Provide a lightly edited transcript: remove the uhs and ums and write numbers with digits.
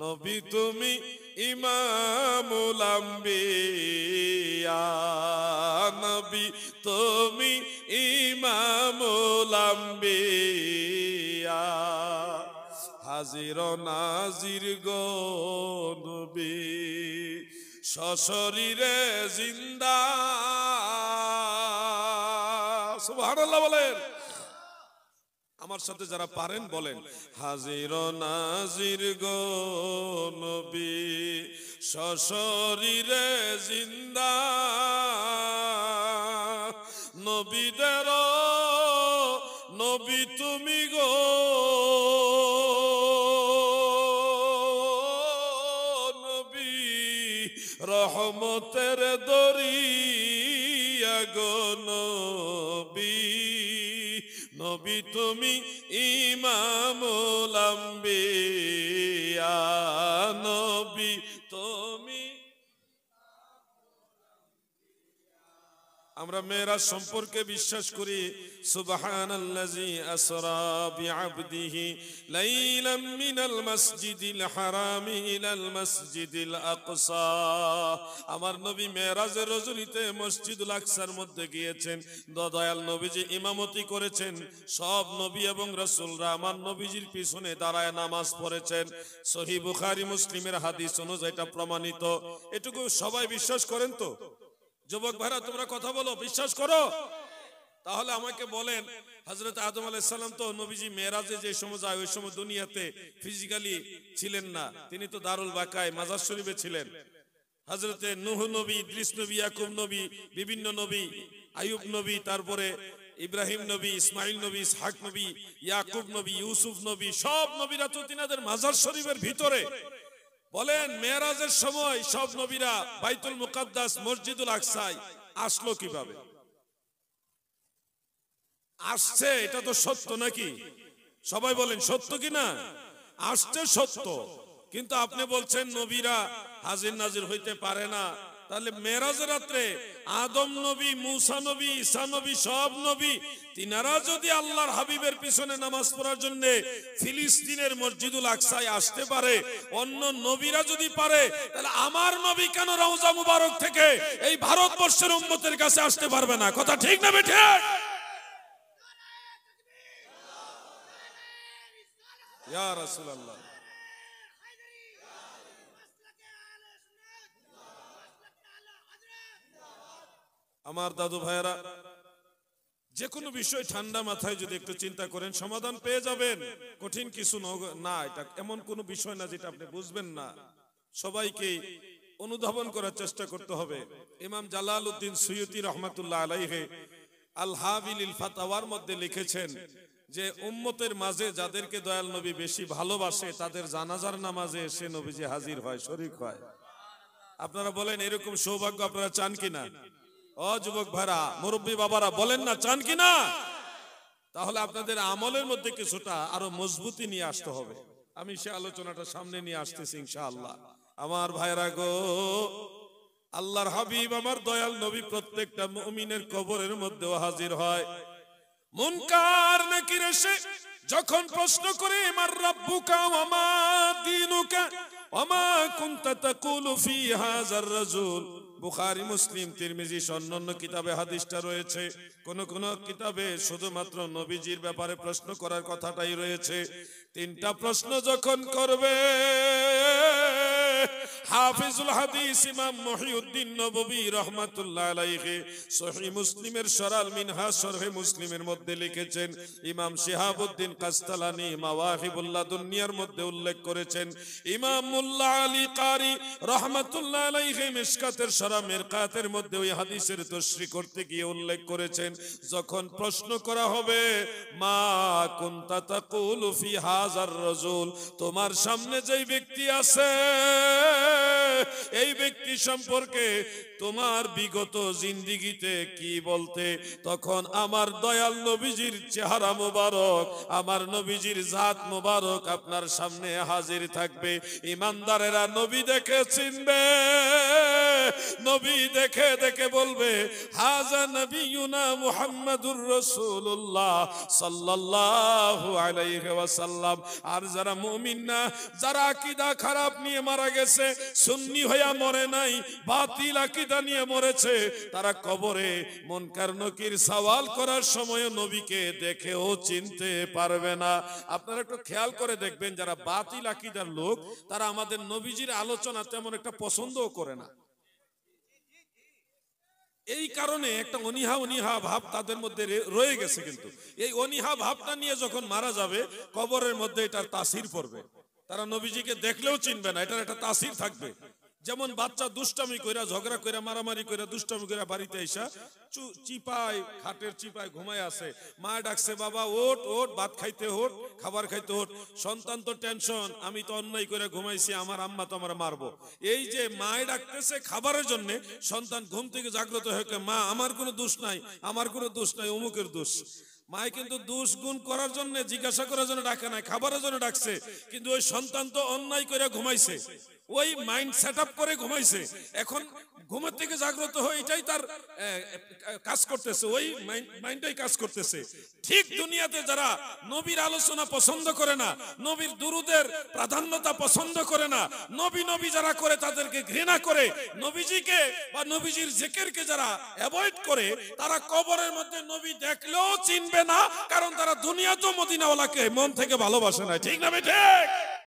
নবী তুমি ইমামুল আম্বিয়া, নবী তুমি ইমামুল আম্বিয়া, হাজির নাজির গো নবী সশরীরে জিন্দা। সুবহানাল্লাহ বলেন। আমার সাথে যারা পারেন বলেন, হাজির নাজির গো নবী সশরীরে জিন্দা, নবীদের নবী তুমি গো নবী, রহমতের দরিয়া গো নবী, নবী তুমি ইমামুল আম্বিয়া, নবী তুমি। আমরা মেরাজ সম্পর্কে বিশ্বাস করি, সুবহানাল্লাযী আসরা বিআবদিহি লাইলাম মিনাল মাসজিদিল হারামি ইলাল মাসজিদিল আকসা। আমার নবী মেরাজের রজনীতে মসজিদুল আকসার মধ্যে গিয়েছেন, দয়াল নবীজি ইমামতি করেছেন। সব নবী এবং রাসূলরা আমার নবীজির পিছনে দাঁড়ায় নামাজ পড়েছেন। সহিহ বুখারী মুসলিমের হাদিস অনুযায়ী এটা প্রমাণিত। এটুকু সবাই বিশ্বাস করেন তো? যুবক ভাইরা তোমরা কথা বলো, বিশ্বাস করো? তাহলে আমাকে বলেন, হযরত আদম আলাইহিস সালাম তো নবীজি মেরাজে যে সময় যায় ওই সময় দুনিয়াতে ফিজিক্যালি ছিলেন না, তিনি তো দারুল বাকায় মাজার শরীফে ছিলেন। হযরতে নূহ নবী, ইদ্রিস নবী, ইয়াকুব নবী, বিভিন্ন নবী, আইয়ুব নবী, তারপরে ইব্রাহিম নবী, ইসমাইল নবী, ইসহাক নবী, ইয়াকুব নবী, ইউসুফ নবী, সব নবীরা তো তিনাদের মাজার শরীফের ভিতরে। বলেন মেরাজের সময় সব নবীরা বাইতুল মুকাদ্দাস মসজিদুল আকসায় আসলো কিভাবে? আসছে, এটা তো সত্য নাকি? সবাই বলেন সত্য কি না? আসছে সত্য, কিন্তু আপনি বলছেন নবীরা হাজির নাজির হইতে পারে না। তাহলে মেরাজের রাত্রে আদম নবী, মূসা নবী, ঈসা নবী, সব নবী তিনারা যদি আল্লাহর হাবিবের পিছনে নামাজ পড়ার জন্য ফিলিস্তিনের মসজিদুল আকসায় আসতে পারে, অন্য নবীরা যদি পারে, তাহলে আমার নবী কেন রওজা মুবারক থেকে এই ভারতবর্ষের উম্মতের কাছে আসতে পারবে না? কথা ঠিক না বেঠিক? ইয়া রাসূলুল্লাহ। আমার দাদু ভাইয়েরা, যে কোনো বিষয় ঠান্ডা মাথায় যদি একটু চিন্তা করেন সমাধান পেয়ে যাবেন। কঠিন কিছু না, এটা এমন কোনো বিষয় না যেটা আপনি বুঝবেন না। সবাইকে অনুধাবন করার চেষ্টা করতে হবে। ইমাম জালালউদ্দিন সুয়ুতী রহমাতুল্লাহ আলাইহি আল হাবিলিল ফাতাওয়ার মধ্যে লিখেছেন যে উম্মতের মাঝে যাদেরকে দয়াল নবী বেশি ভালোবাসে তাদের জানাজার নামাজে এসে নবীজি হাজির হয়, শরীক হয়। আপনারা বলেন এরকম সৌভাগ্য আপনারা চান কিনা? ও যুবক ভাইরা, মুরব্বী বাবারা, বলেন না চান কিনা? তাহলে আপনাদের আমলের মধ্যে কিছুটা আরো মজবুতি নিয়ে আসতে হবে। আমি সে আলোচনাটা সামনে নিয়ে আসতেছি ইনশাআল্লাহ। আমার ভাইরা গো, আল্লাহর হাবিব আমার দয়াল নবী প্রত্যেকটা মুমিনের কবরের মধ্যেও হাজির হয়। মুনকার নাকির এসে যখন প্রশ্ন করে মার রাব্বুকা ওয়া মা দীনুকা ওয়া মা কুনতা তাকুলু ফি হাযার রাজুল, বুখারী, মুসলিম, তিরমিজি অন্যান্য কিতাবে হাদিসটা রয়েছে। কোন কোন কিতাবে শুধুমাত্র নবীজির ব্যাপারে প্রশ্ন করার কথাটাই রয়েছে। তিনটা প্রশ্ন যখন করবে হাফিজুল হাদিস ইমাম মুহিউদ্দিন নববী রাহমাতুল্লাহ আলাইহি সহিহ মুসলিমের শরাল মিনহাজ শরহে মুসলিমের মধ্যে লিখেছেন। ইমাম শিহাবউদ্দিন কাসতালানী মাওয়াহিবুল্লাহ দুনিয়ার মধ্যে উল্লেখ করেছেন। ইমাম মুল্লা আলী কারি রাহমাতুল্লাহ আলাইহি মিশকাতের শরা মিরকাতের মধ্যে ওই হাদিসের তাশরীহ করতে গিয়ে উল্লেখ করেছেন, যখন প্রশ্ন করা হবে মা কুনতা তাকুলু ফি হাযার রাজুল, তোমার সামনে যেই ব্যক্তি আছে এই ব্যক্তি সম্পর্কে তোমার বিগত জিন্দেগিতে কি বলতে, তখন আমার দয়াল নবীজির চেহারা মোবারক, আমার নবীজির জাত মোবারক আপনার সামনে হাজির থাকবে। ইমানদারেরা নবী দেখে চিনবে, নবী দেখে দেখে বলবে হাজা নবিয়ুনা মুহাম্মাদুর রাসূলুল্লাহ সাল্লাল্লাহু আলাইহি ওয়াসাল্লাম। আর যারা মুমিন না, যারা আকীদা খারাপ নিয়ে মারা গেছে, সুন্নি হইয়া মরে নাই, বাতিল আকীদা নিয়ে মরেছে, তারা কবরে মুনকার নকির সওয়াল করার সময় নবীকে দেখেও চিনতে পারবে না। আপনারা একটু খেয়াল করে দেখবেন, যারা বাতিল আকীদার লোক তারা আমাদের নবীজির আলোচনা তেমন একটা পছন্দও করে না। এই কারণে একটা অনীহা ভাব তাদের মধ্যে রয়ে গেছে। কিন্তু এই অনীহা ভাবটা নিয়ে যখন মারা যাবে, কবরের মধ্যে এটার তাসির পড়বে। তারা নবীজিকে দেখলেও চিনবে না, এটার একটা তাসির থাকবে। যেমন বাচ্চা দুষ্টামি কইরা, ঝগড়া কইরা, মারামারি কইরা, দুষ্টামি কইরা বাড়িতে আইসা চিপায়, খাটের চিপায় ঘুমায় আছে, মা ডাকছে বাবা ওঠ ওঠ, ভাত খাইতে ওঠ, খাবার খাইতে ওঠ। সন্তান তো টেনশন, আমি তো অন্যায় করে ঘুমাইছি, আমার আম্মা তো আমার মারবো। এই যে মায় ডাকতেছে খাবারের জন্য, সন্তান ঘুম থেকে জাগ্রত হয়ে মা আমার কোনো দোষ নাই, আমার কোনো দোষ নাই, অমুকের দোষ। মায় কিন্তু দোষ গুণ করার জন্য, জিজ্ঞাসা করার জন্য ডাকে নাই, খাবারের জন্য ডাকছে। কিন্তু ওই সন্তান তো অন্যায় করে ঘুমাইছে, ওই মাইন্ড সেট আপ করে ঘুমাইছে। এখন ঘুমের থেকে জাগ্রত হয়ে এটাই তার কাজ করতেছে, ওই মাইন্ডটাই কাজ করতেছে। ঠিক দুনিয়াতে যারা নবীর আলোচনা পছন্দ করে না, নবীর দুরুদের প্রাধান্যতা পছন্দ করে না, নবী নবী যারা করে তাদেরকে ঘৃণা করে, নবীজিকে বা নবীজির জিকিরকে যারা অ্যাভয়েড করে, তারা কবরের মধ্যে নবী দেখলেও চিনবে না, কারণ তারা দুনিয়াতেও মদিনাওয়ালাকে মন থেকে ভালোবাসে না। ঠিক না ঠিক?